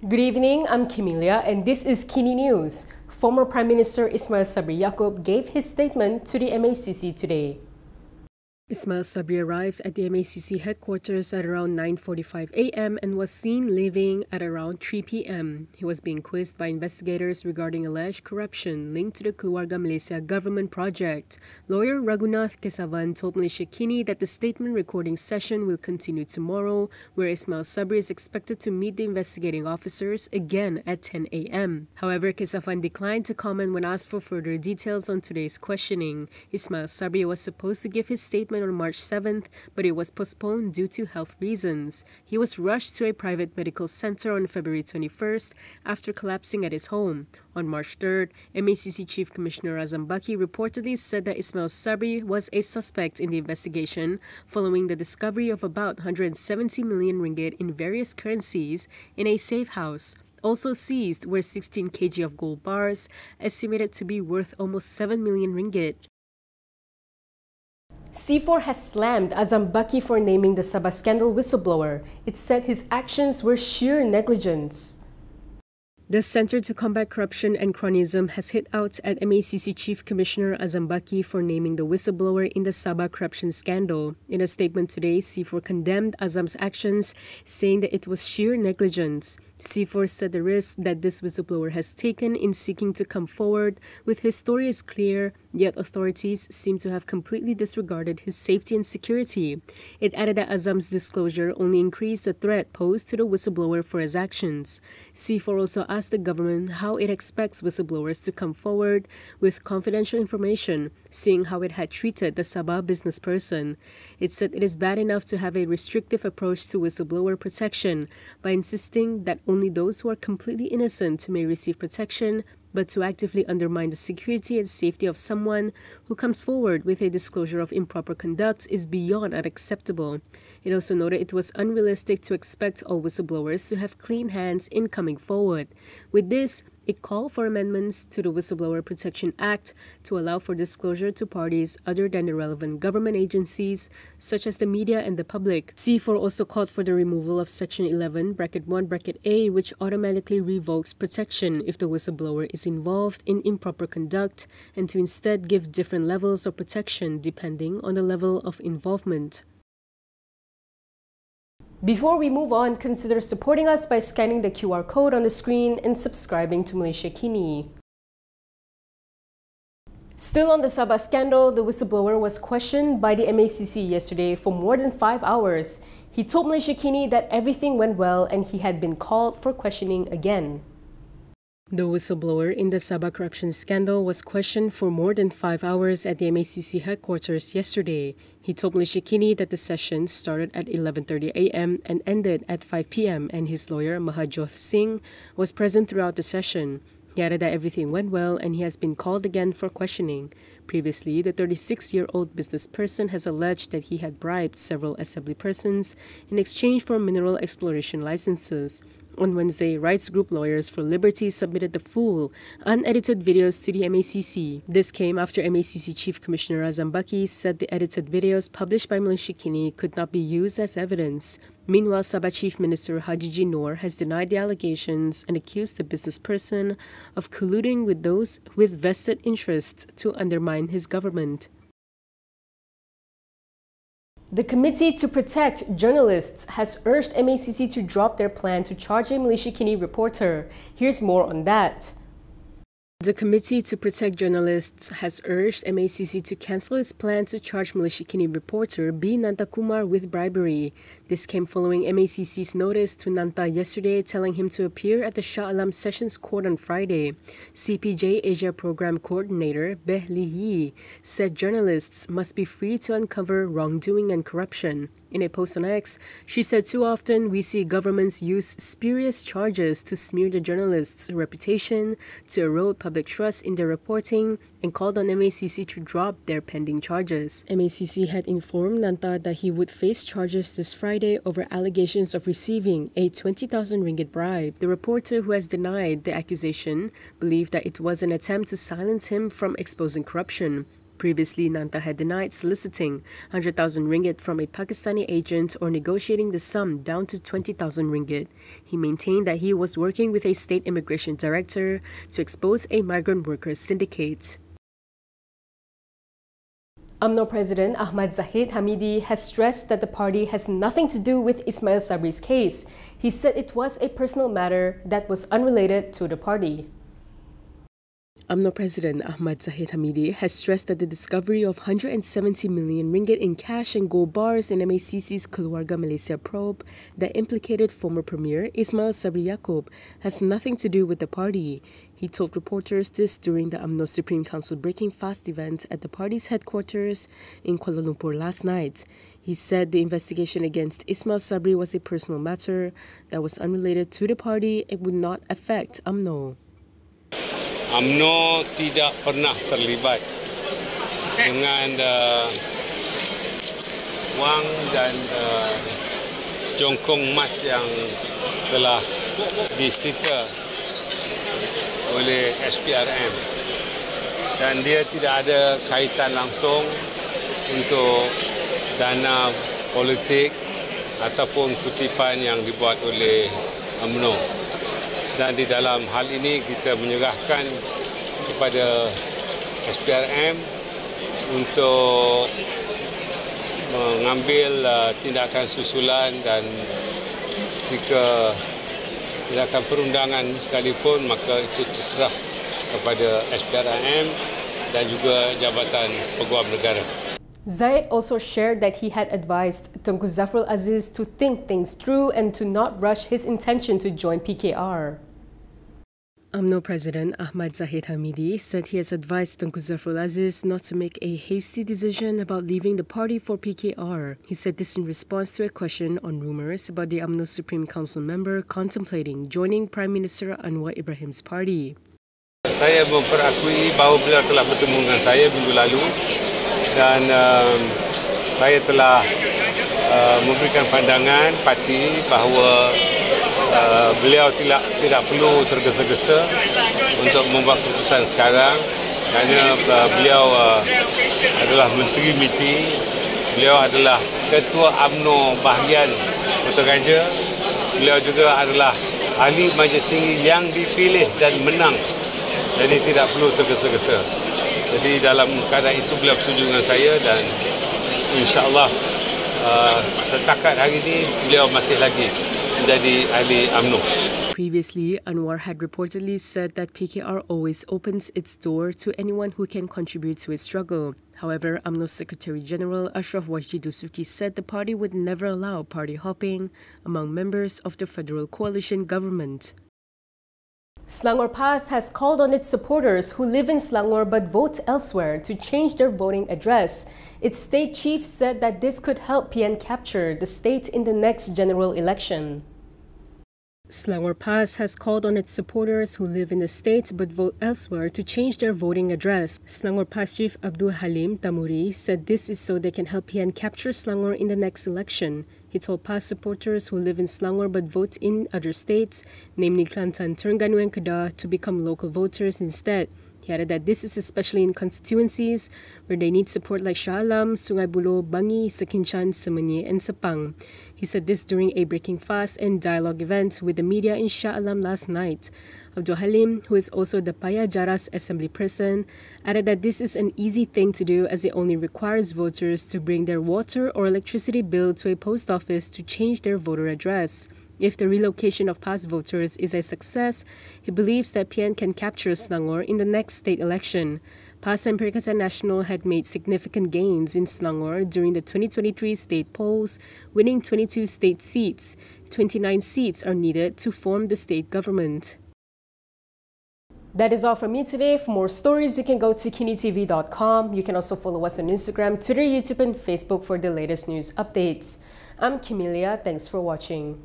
Good evening, I'm Kimilia and this is KiniNews. Former Prime Minister Ismail Sabri Yaakob gave his statement to the MACC today. Ismail Sabri arrived at the MACC headquarters at around 9:45 a.m. and was seen leaving at around 3 p.m. He was being quizzed by investigators regarding alleged corruption linked to the Keluarga Malaysia government project. Lawyer Ragunath Kesavan told Malaysiakini that the statement recording session will continue tomorrow, where Ismail Sabri is expected to meet the investigating officers again at 10 a.m. However, Kesavan declined to comment when asked for further details on today's questioning. Ismail Sabri was supposed to give his statement on March 7th, but it was postponed due to health reasons. He was rushed to a private medical center on February 21st after collapsing at his home. On March 3rd, MACC Chief Commissioner Azam Baki reportedly said that Ismail Sabri was a suspect in the investigation following the discovery of about 170 million ringgit in various currencies in a safe house. Also seized were 16 kg of gold bars, estimated to be worth almost 7 million ringgit. C4 has slammed Azam Baki for naming the Sabah scandal whistleblower. It said his actions were sheer negligence. The Center to Combat Corruption and Cronyism has hit out at MACC Chief Commissioner Azam Baki for naming the whistleblower in the Sabah corruption scandal. In a statement today, C4 condemned Azam's actions, saying that it was sheer negligence. C4 said the risk that this whistleblower has taken in seeking to come forward with his story is clear, yet authorities seem to have completely disregarded his safety and security. It added that Azam's disclosure only increased the threat posed to the whistleblower for his actions. C4 also asked the government how it expects whistleblowers to come forward with confidential information, seeing how it had treated the Sabah business person. It said it is bad enough to have a restrictive approach to whistleblower protection by insisting that only those who are completely innocent may receive protection, but to actively undermine the security and safety of someone who comes forward with a disclosure of improper conduct is beyond unacceptable. It also noted it was unrealistic to expect all whistleblowers to have clean hands in coming forward. With this, it called for amendments to the Whistleblower Protection Act to allow for disclosure to parties other than the relevant government agencies, such as the media and the public. C4 also called for the removal of Section 11(1)(a), which automatically revokes protection if the whistleblower is involved in improper conduct, and to instead give different levels of protection depending on the level of involvement. Before we move on, consider supporting us by scanning the QR code on the screen and subscribing to Malaysiakini. Still on the Sabah scandal, the whistleblower was questioned by the MACC yesterday for more than 5 hours. He told Malaysiakini that everything went well and he had been called for questioning again. The whistleblower in the Sabah corruption scandal was questioned for more than 5 hours at the MACC headquarters yesterday. He told Malaysiakini that the session started at 11:30 a.m. and ended at 5 p.m. and his lawyer Mahajot Singh was present throughout the session. He added that everything went well and he has been called again for questioning. Previously, the 36-year-old business person has alleged that he had bribed several assembly persons in exchange for mineral exploration licenses. On Wednesday, rights group Lawyers for Liberty submitted the full, unedited videos to the MACC. This came after MACC Chief Commissioner Azam Baki said the edited videos published by Malaysiakini could not be used as evidence. Meanwhile, Sabah Chief Minister Haji Noor has denied the allegations and accused the business person of colluding with those with vested interests to undermine his government. The Committee to Protect Journalists has urged MACC to drop their plan to charge a Malaysiakini reporter. Here's more on that. The Committee to Protect Journalists has urged MACC to cancel its plan to charge Malaysiakini reporter B. Nanta Kumar with bribery. This came following MACC's notice to Nanta yesterday telling him to appear at the Shah Alam Sessions Court on Friday. CPJ Asia Program Coordinator Beh Li said journalists must be free to uncover wrongdoing and corruption. In a post on X, she said too often we see governments use spurious charges to smear the journalists' reputation, to erode public trust in their reporting, and called on MACC to drop their pending charges. MACC had informed Nanta that he would face charges this Friday over allegations of receiving a 20,000 ringgit bribe. The reporter, who has denied the accusation, believed that it was an attempt to silence him from exposing corruption. Previously, Nanta had denied soliciting 100,000 ringgit from a Pakistani agent or negotiating the sum down to 20,000 ringgit. He maintained that he was working with a state immigration director to expose a migrant workers syndicate. UMNO President Ahmad Zahid Hamidi has stressed that the party has nothing to do with Ismail Sabri's case. He said it was a personal matter that was unrelated to the party. UMNO President Ahmad Zahid Hamidi has stressed that the discovery of 170 million ringgit in cash and gold bars in MACC's Keluarga Malaysia probe that implicated former Premier Ismail Sabri Yaakob has nothing to do with the party. He told reporters this during the UMNO Supreme Council Breaking Fast event at the party's headquarters in Kuala Lumpur last night. He said the investigation against Ismail Sabri was a personal matter that was unrelated to the party and would not affect UMNO. UMNO tidak pernah terlibat dengan wang dan jongkong emas yang telah disita oleh SPRM, dan dia tidak ada kaitan langsung untuk dana politik ataupun kutipan yang dibuat oleh UMNO. Dan di dalam hal ini kita menyerahkan kepada SPRM untuk mengambil tindakan susulan, dan jika tindakan perundangan sekalipun maka itu terserah kepada SPRM dan juga Jabatan Peguam Negara. Zaid also shared that he had advised Tunku Zafrul Aziz to think things through and to not rush his intention to join PKR. UMNO President Ahmad Zahid Hamidi said he has advised Tunku Zafrul Aziz not to make a hasty decision about leaving the party for PKR. He said this in response to a question on rumours about the UMNO Supreme Council member contemplating joining Prime Minister Anwar Ibrahim's party. Saya memperakui bahawa beliau telah bertemu dengan saya minggu lalu, dan saya telah memberikan pandangan parti bahawa beliau tidak perlu tergesa-gesa untuk membuat keputusan sekarang, kerana beliau adalah Menteri MITI, beliau adalah Ketua UMNO bahagian Putrajaya, beliau juga adalah Ahli Majlis Tinggi yang dipilih dan menang, jadi tidak perlu tergesa-gesa. Jadi dalam keadaan itu beliau bersetuju dengan saya, dan insya-Allah setakat hari ini beliau masih lagi menjadi ahli UMNO. Previously, Anwar had reportedly said that PKR always opens its door to anyone who can contribute to its struggle. However, UMNO Secretary General Ashraf Wajdi Dusuki said the party would never allow party hopping among members of the federal coalition government. Selangor PAS has called on its supporters who live in Selangor but vote elsewhere to change their voting address. Its state chief said that this could help PN capture the state in the next general election. Selangor PAS has called on its supporters who live in the state but vote elsewhere to change their voting address. Selangor PAS Chief Abdul Halim Tamuri said this is so they can help PN capture Selangor in the next election. He told PAS supporters who live in Selangor but vote in other states, namely Kelantan, Terengganu and Kedah, to become local voters instead. He added that this is especially in constituencies where they need support like Shah Alam, Sungai Buloh, Bangi, Sekinchan, Semenyi and Sepang. He said this during a breaking fast and dialogue event with the media in Shah Alam last night. Abdul Halim, who is also the Paya Jaras assembly person, added that this is an easy thing to do as it only requires voters to bring their water or electricity bill to a post office to change their voter address. If the relocation of past voters is a success, he believes that PN can capture Selangor in the next state election. PAS and Perikatan Nasional had made significant gains in Selangor during the 2023 state polls, winning 22 state seats. 29 seats are needed to form the state government. That is all from me today. For more stories, you can go to KiniTv.com. You can also follow us on Instagram, Twitter, YouTube, and Facebook for the latest news updates. I'm Camelia. Thanks for watching.